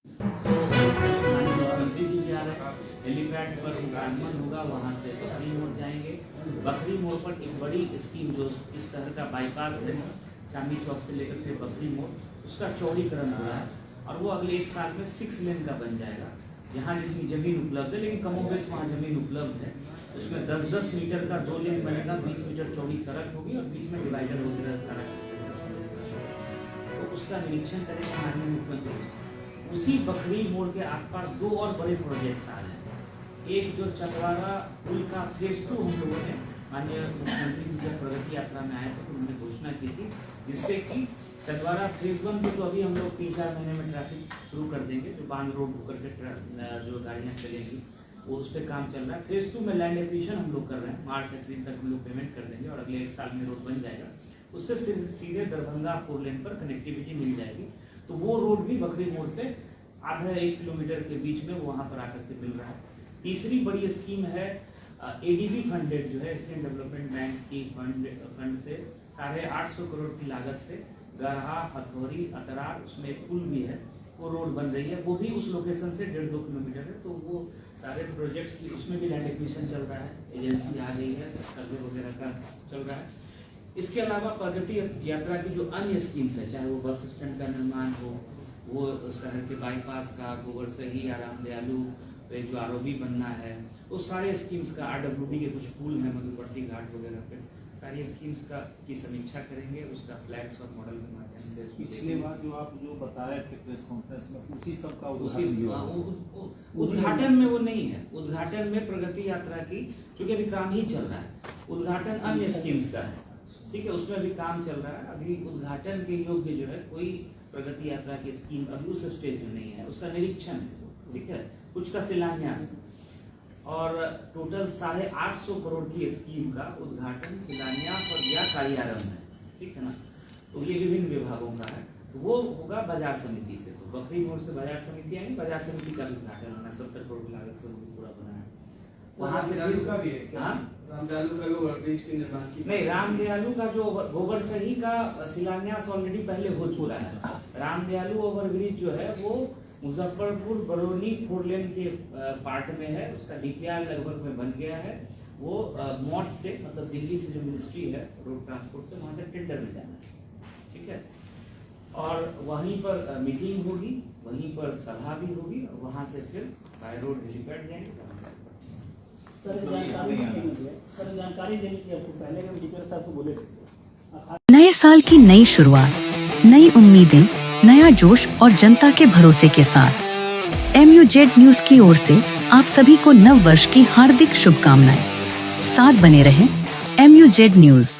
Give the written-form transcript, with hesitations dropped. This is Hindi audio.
तो बकरी भी जा रहा है, हेलीपैड पर उड़ान होगा, वहाँ से बकरी मोड़ जाएंगे। बकरी मोड़ पर एक बड़ी स्कीम जो इस शहर का बाईपास है, चांदनी चौक से लेकर के बकरी मोड़, उसका चौड़ीकरण हो रहा है और वो अगले 1 साल में 6 लेन का बन जाएगा। यहाँ जितनी जमीन उपलब्ध है, लेकिन कमोबेश वहाँ जमीन उपलब्ध है, उसमें 10-10 मीटर का 2 लेन बनेगा, 20 मीटर चौड़ी सड़क होगी और बीच में डिवाइडर वगैरह सारा, तो उसका निरीक्षण करेंगे माननीय मुख्यमंत्री। उसी बकरी मोड़ के आसपास 2 और बड़े प्रोजेक्ट्स आ रहे हैं। एक जो चकवाड़ा पुल का फेज 2 हम लोगों ने माननीय मुख्यमंत्री जी जब प्रगति यात्रा में आए थे तो उन्होंने घोषणा की थी, जिससे कि चकवाड़ा फेज 1 में तो अभी हम लोग 3-4 महीने में ट्रैफिक शुरू कर देंगे, जो बांध रोड होकर के जो गाड़ियाँ चलेंगी वो उस पर काम चल रहा है। फेज 2 में लैंड एक्विजिशन हम लोग कर रहे हैं, मार्च अप्रैल तक हम लोग पेमेंट कर देंगे और अगले 1 साल में रोड बन जाएगा। उससे सीधे दरभंगा 4 लेन पर कनेक्टिविटी मिल जाएगी। तो वो रोड भी बकरी मोड़ से आधा 1 किलोमीटर के बीच में वहाँ पर आकर के मिल रहा है। तीसरी बड़ी स्कीम है एडीबी फंडेड, जो है एशियन डेवलपमेंट बैंक की फंड से 850 करोड़ की लागत से गरहा, हथौड़ी, अतरार, उसमें एक पुल भी है, वो रोड बन रही है, वो भी उस लोकेशन से 1.5-2 किलोमीटर है। तो वो सारे प्रोजेक्ट्स की उसमें भी लैंड एक्विजिशन चल रहा है, एजेंसी आ गई है, सर्वे वगैरह का चल रहा है। इसके अलावा प्रगति यात्रा की जो अन्य स्कीम्स है, चाहे वो बस स्टैंड का निर्माण हो, वो शहर के बाईपास का, गोबर सही या राम दयालु पे जो आरओबी बनना है, वो सारे स्कीम्स का, आरडब्ल्यूडी के कुछ पुल हैं मधुपर्ती घाट वगैरह पे, सारी स्कीम्स का की समीक्षा करेंगे, उसका फ्लैग्स और मॉडल के माध्यम से। पिछली बार जो आप जो बताए थे प्रेस कॉन्फ्रेंस में, उसी सब का उद्घाटन में वो नहीं है। उद्घाटन में प्रगति यात्रा की, चूंकि अभी काम ही चल रहा है, उद्घाटन अन्य स्कीम्स का है, ठीक है, उसमें अभी काम चल रहा है। अभी उद्घाटन के योग्य जो है कोई प्रगति यात्रा की स्कीम अभी उस स्टेज में नहीं है, उसका निरीक्षण है, ठीक है, कुछ का शिलान्यास है और टोटल 850 करोड़ की स्कीम का उद्घाटन, शिलान्यास और या कार्यारंभ है, ठीक है ना। तो ये विभिन्न विभागों का है, वो होगा बाजार समिति से। तो बकरी मोड़ से बाजार समिति आएंगे, बाजार समिति का उद्घाटन होना, 70 करोड़ की लागत से पूरा बना है। वहाँ से का भी है क्या? राम दयालु का भी ओवरब्रिज के निर्माण की नहीं, राम दयालु का जो गोबर सही का शिलान्यास ऑलरेडी पहले हो चुका है। राम दयालु ओवरब्रिज जो है वो मुजफ्फरपुर बरौनी 4 लेन के पार्ट में है, उसका डीपीआर लगभग में बन गया है। वो मॉट से, मतलब दिल्ली से जो मिनिस्ट्री है रोड ट्रांसपोर्ट से, वहाँ से टेंडर में जाना है, ठीक है, और वहीं पर मीटिंग होगी, वहीं पर सभा भी होगी और वहाँ से फिर बाय रोड हेलीपैड जाएंगे। जानकारी देने की आपको पहले के वीडियो साहब को बोले थे। नए साल की नई शुरुआत, नई उम्मीदें, नया जोश और जनता के भरोसे के साथ MUZ न्यूज की ओर से आप सभी को नव वर्ष की हार्दिक शुभकामनाएं। साथ बने रहें MUZ न्यूज।